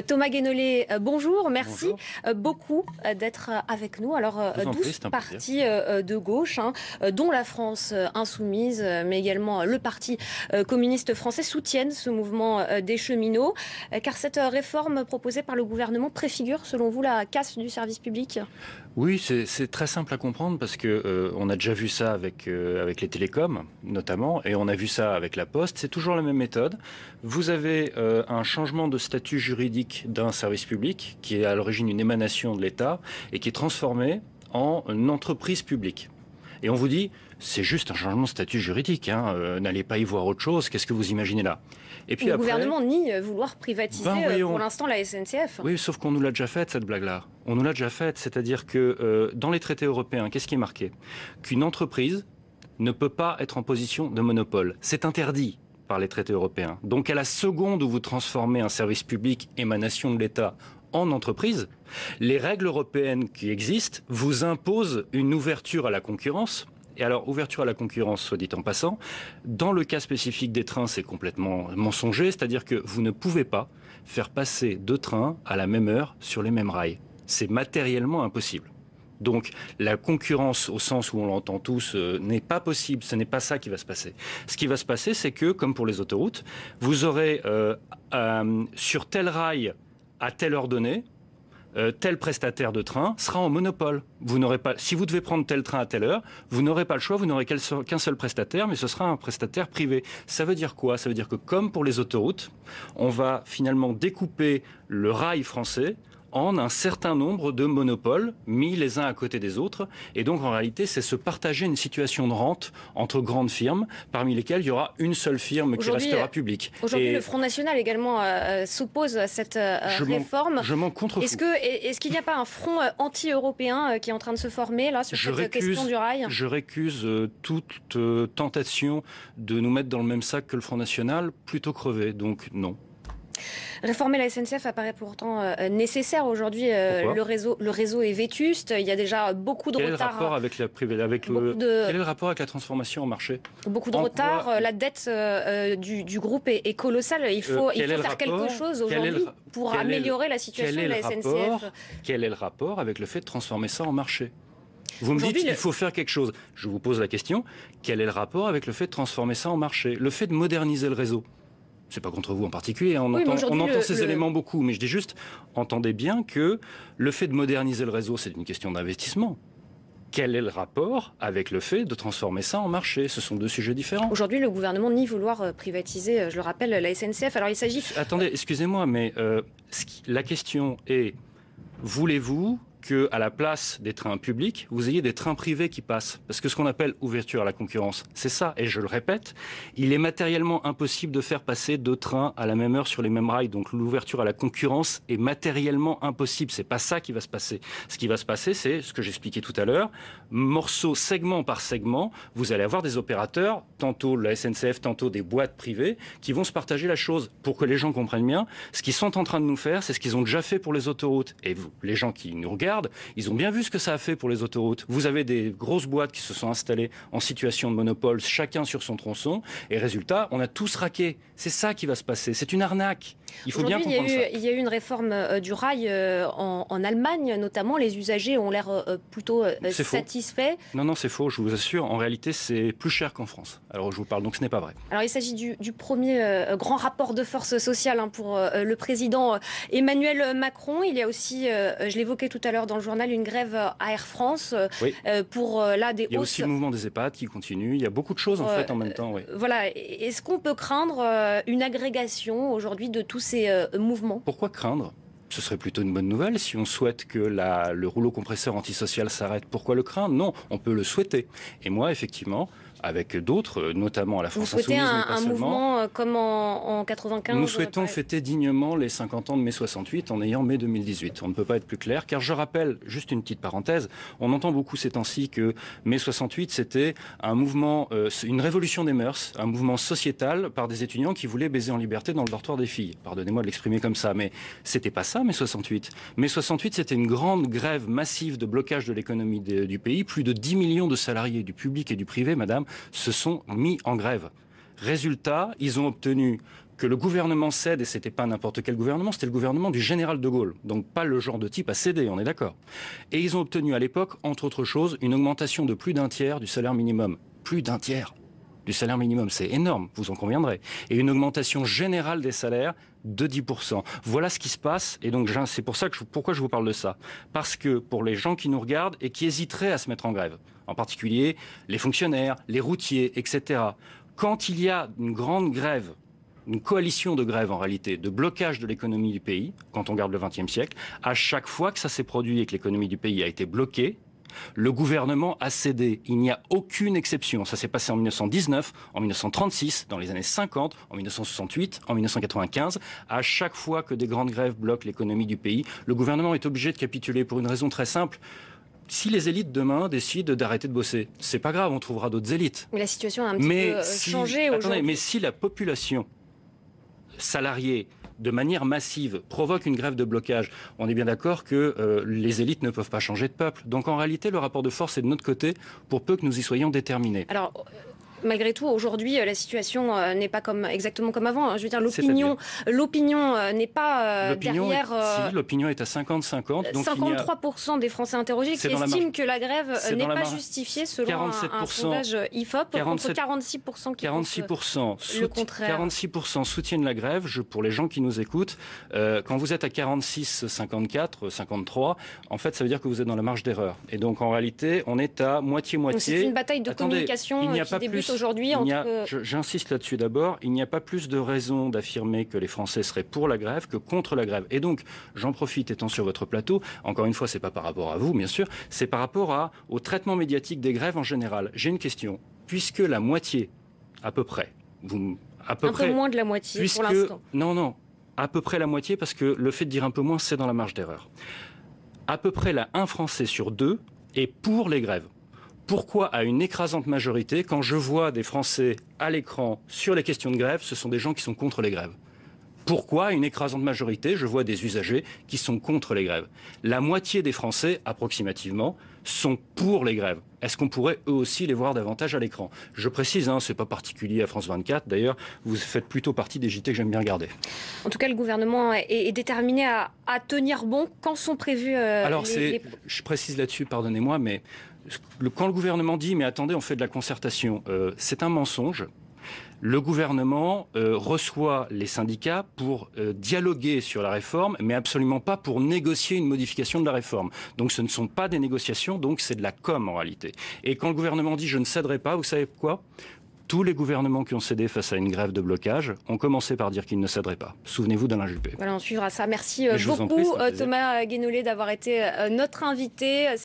Thomas Guénolé, bonjour, merci Bonjour. beaucoup d'être avec nous. Alors, Je vous en prie, 12 c'est un plaisir. partis de gauche, dont la France insoumise, mais également le Parti communiste français, soutiennent ce mouvement des cheminots, car cette réforme proposée par le gouvernement préfigure, selon vous, la casse du service public? Oui, c'est très simple à comprendre parce que on a déjà vu ça avec les télécoms, notamment, et on a vu ça avec la Poste. C'est toujours la même méthode. Vous avez un changement de statut juridique d'un service public qui est à l'origine une émanation de l'État et qui est transformé en une entreprise publique. Et on vous dit, c'est juste un changement de statut juridique, n'allez pas y voir autre chose, qu'est-ce que vous imaginez là? Et puis Le après, gouvernement nie vouloir privatiser voyons. pour l'instant la SNCF. Oui, sauf qu'on nous l'a déjà faite, cette blague-là. On nous l'a déjà faite, c'est-à-dire que dans les traités européens, qu'est-ce qui est marqué? Qu'une entreprise ne peut pas être en position de monopole. C'est interdit par les traités européens. Donc à la seconde où vous transformez un service public émanation de l'État en entreprise, les règles européennes qui existent vous imposent une ouverture à la concurrence. Et alors, ouverture à la concurrence, soit dit en passant, dans le cas spécifique des trains, c'est complètement mensonger, c'est-à-dire que vous ne pouvez pas faire passer deux trains à la même heure sur les mêmes rails. C'est matériellement impossible. Donc la concurrence, au sens où on l'entend tous, n'est pas possible, ce n'est pas ça qui va se passer. Ce qui va se passer, c'est que, comme pour les autoroutes, vous aurez sur tel rail, à telle heure donnée, tel prestataire de train sera en monopole. Vous n'aurez pas, si vous devez prendre tel train à telle heure, vous n'aurez pas le choix, vous n'aurez qu'un seul prestataire, mais ce sera un prestataire privé. Ça veut dire quoi? Ça veut dire que, comme pour les autoroutes, on va finalement découper le rail français en un certain nombre de monopoles mis les uns à côté des autres. Et donc, en réalité, c'est se partager une situation de rente entre grandes firmes, parmi lesquelles il y aura une seule firme qui restera publique. Aujourd'hui, le Front National également s'oppose à cette réforme. Je m'en contrefous. Est-ce qu'il n'y a pas un front anti-européen qui est en train de se former là, sur cette question du rail? Je récuse toute tentation de nous mettre dans le même sac que le Front National, plutôt crevé. Donc, non. Réformer la SNCF apparaît pourtant nécessaire aujourd'hui. Le réseau est vétuste. Il y a déjà beaucoup de retard. Quel est le rapport avec la privée, Quel est le rapport avec la transformation en marché? Beaucoup de retard. La dette du groupe est colossale. Il faut faire quelque chose aujourd'hui pour améliorer la situation de la SNCF. Quel est le rapport avec le fait de transformer ça en marché? Vous me dites qu'il faut faire quelque chose. Je vous pose la question. Quel est le rapport avec le fait de transformer ça en marché? Le fait de moderniser le réseau? C'est pas contre vous en particulier, on entend ces éléments beaucoup, mais je dis juste, entendez bien que le fait de moderniser le réseau, c'est une question d'investissement. Quel est le rapport avec le fait de transformer ça en marché? Ce sont deux sujets différents. Aujourd'hui, le gouvernement nie vouloir privatiser, je le rappelle, la SNCF. Alors il s'agit... Attendez, excusez-moi, mais la question est, voulez-vous qu'à la place des trains publics, vous ayez des trains privés qui passent? Parce que ce qu'on appelle ouverture à la concurrence, c'est ça. Et je le répète, il est matériellement impossible de faire passer deux trains à la même heure sur les mêmes rails. Donc l'ouverture à la concurrence est matériellement impossible. C'est pas ça qui va se passer. Ce qui va se passer, c'est ce que j'expliquais tout à l'heure. Morceau, segment par segment, vous allez avoir des opérateurs, tantôt la SNCF, tantôt des boîtes privées, qui vont se partager la chose. Pour que les gens comprennent bien, ce qu'ils sont en train de nous faire, c'est ce qu'ils ont déjà fait pour les autoroutes. Et vous, les gens qui nous regardent, ils ont bien vu ce que ça a fait pour les autoroutes. Vous avez des grosses boîtes qui se sont installées en situation de monopole, chacun sur son tronçon, et résultat, on a tous raqué. C'est ça qui va se passer. C'est une arnaque. Il faut bien comprendre ça. Il y a eu une réforme du rail en Allemagne, notamment. Les usagers ont l'air plutôt satisfaits. Non, c'est faux, je vous assure. En réalité, c'est plus cher qu'en France. Alors, je vous parle, donc ce n'est pas vrai. Alors, il s'agit du premier grand rapport de force sociale pour le président Emmanuel Macron. Il y a aussi, je l'évoquais tout à l'heure dans le journal, une grève à Air France pour des hausses. Il y a aussi le mouvement des EHPAD qui continue. Il y a beaucoup de choses, en fait, en même temps. Oui. Voilà. Est-ce qu'on peut craindre une agrégation aujourd'hui de tous ces mouvements? Pourquoi craindre? Ce serait plutôt une bonne nouvelle si on souhaite que le rouleau compresseur antisocial s'arrête. Pourquoi le craindre? Non, on peut le souhaiter. Et moi, effectivement, avec d'autres, notamment à la France Insoumise, mais pas seulement. Vous souhaitez un mouvement comme en 95? Nous souhaitons fêter dignement les 50 ans de mai 68 en ayant mai 2018. On ne peut pas être plus clair, car je rappelle, juste une petite parenthèse, on entend beaucoup ces temps-ci que mai 68, c'était un mouvement, une révolution des mœurs, un mouvement sociétal par des étudiants qui voulaient baiser en liberté dans le dortoir des filles. Pardonnez-moi de l'exprimer comme ça, mais c'était pas ça, mai 68. Mai 68, c'était une grande grève massive de blocage de l'économie du pays. Plus de 10 millions de salariés du public et du privé, madame, se sont mis en grève. Résultat, ils ont obtenu que le gouvernement cède, et c'était pas n'importe quel gouvernement, c'était le gouvernement du général de Gaulle. Donc pas le genre de type à céder, on est d'accord. Et ils ont obtenu à l'époque, entre autres choses, une augmentation de plus d'un tiers du salaire minimum. Plus d'un tiers du salaire minimum, c'est énorme, vous en conviendrez. Et une augmentation générale des salaires de 10%. Voilà ce qui se passe, et donc c'est pour ça pourquoi je vous parle de ça. Parce que pour les gens qui nous regardent et qui hésiteraient à se mettre en grève, en particulier les fonctionnaires, les routiers, etc., quand il y a une grande grève, une coalition de grèves en réalité, de blocage de l'économie du pays, quand on regarde le XXe siècle, à chaque fois que ça s'est produit et que l'économie du pays a été bloquée, le gouvernement a cédé. Il n'y a aucune exception. Ça s'est passé en 1919, en 1936, dans les années 50, en 1968, en 1995. À chaque fois que des grandes grèves bloquent l'économie du pays, le gouvernement est obligé de capituler pour une raison très simple. Si les élites demain décident d'arrêter de bosser, c'est pas grave, on trouvera d'autres élites. Mais la situation a un petit peu changé aujourd'hui. Mais si la population salariée, de manière massive, provoque une grève de blocage, on est bien d'accord que les élites ne peuvent pas changer de peuple. Donc en réalité, le rapport de force est de notre côté, pour peu que nous y soyons déterminés. Alors, malgré tout, aujourd'hui, la situation n'est pas exactement comme avant. Je veux dire, l'opinion n'est pas derrière... Si, l'opinion est à 50-50. 53% des Français interrogés qui estiment que la grève n'est pas justifiée selon un sondage IFOP, contre 46% qui pensent le contraire. 46% soutiennent la grève. Pour les gens qui nous écoutent, quand vous êtes à 46, 54, 53, en fait, ça veut dire que vous êtes dans la marge d'erreur. Et donc, en réalité, on est à moitié-moitié. C'est une bataille de communication qui débute aujourd'hui. J'insiste là-dessus d'abord, il n'y a pas plus de raison d'affirmer que les Français seraient pour la grève que contre la grève. Et donc, j'en profite étant sur votre plateau, encore une fois, c'est pas par rapport à vous, bien sûr, c'est par rapport au traitement médiatique des grèves en général. J'ai une question. Puisque la moitié, à peu près, un peu moins de la moitié pour l'instant. Non, à peu près la moitié, parce que le fait de dire un peu moins, c'est dans la marge d'erreur. À peu près un Français sur deux est pour les grèves. Pourquoi à une écrasante majorité, quand je vois des Français à l'écran sur les questions de grève, ce sont des gens qui sont contre les grèves? Pourquoi à une écrasante majorité, je vois des usagers qui sont contre les grèves? La moitié des Français, approximativement, sont pour les grèves. Est-ce qu'on pourrait eux aussi les voir davantage à l'écran? Je précise, c'est pas particulier à France 24. D'ailleurs, vous faites plutôt partie des JT que j'aime bien regarder. En tout cas, le gouvernement est déterminé à tenir bon. Quand sont prévus je précise là-dessus, pardonnez-moi, mais quand le gouvernement dit « mais attendez, on fait de la concertation », c'est un mensonge. Le gouvernement reçoit les syndicats pour dialoguer sur la réforme, mais absolument pas pour négocier une modification de la réforme. Donc ce ne sont pas des négociations, donc c'est de la com en réalité. Et quand le gouvernement dit « je ne céderai pas », vous savez quoi ? Tous les gouvernements qui ont cédé face à une grève de blocage ont commencé par dire qu'ils ne céderaient pas. Souvenez-vous d'Alain Juppé. Voilà, on suivra ça. Merci beaucoup Thomas Guénolé d'avoir été notre invité.